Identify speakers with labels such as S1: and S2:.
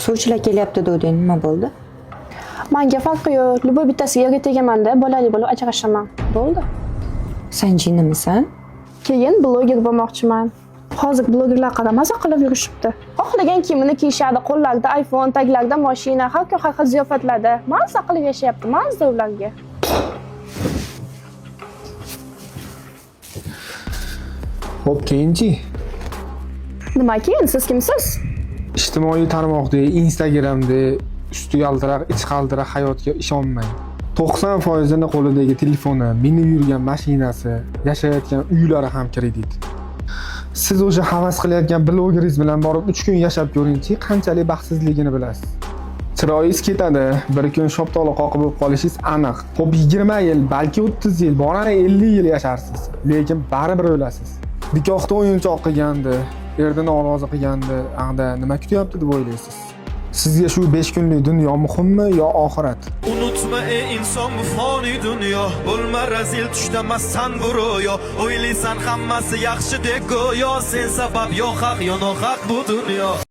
S1: Suvchilar kelyapti degding, nima bo'ldi?
S2: Menga farqi yo'q. Lubo bittasiga yerga tegaman-da, bolali bo'lib ajrashaman. Bo'ldi.
S1: Sen jinnimisan?
S2: Keyin bloger bo'lmoqchiman. Hozir blogerlar qaramaza qilib yurishibdi. Xohlagan kiyimini kiyishadi, qo'llarida iPhone, taglarida mashina, har kun har xil ziyofatlarda. Mazza qilib yashayapti, mazza ularga.
S3: Xo'p, keyinchi?
S2: Nima keyin? Siz kimsiz?
S3: Ijtimoiy tarmoqda, Instagramda usti yaltiraq, ichi qaltiraq hayotga ishonmang. 90%ni qo'lidagi telefoni, minib yurgan mashinasi, yashayotgan uylari ham kredit. Siz o'sha havas qilayotgan blogeringiz bilan borib 3 kun yashab ko'ringchi, qanchalik baxtsizligini bilasiz. Chiroyingiz ketadi, bir kun shoptoqli qoqib bo'lib qolishingiz aniq. Xo'p, 20 yil, balki 30 yil, borani 50 yil yasharsiz, lekin baribir o'lasiz. Nikohda o'yinchoq qilgandi, erdan norozi qilgandi, aqda nima kutyapti deb o'ylaysiz? Sizga shu 5 kunlik dunyo muhimmi yo oxirat?
S4: Unutma ey inson bu foniy dunyo, bo'lma razil tushda massan bu ro'yo. O'ylaysan hammasi yaxshi deb go'yo, sen sabab yo haq yo nohaq bu dunyo.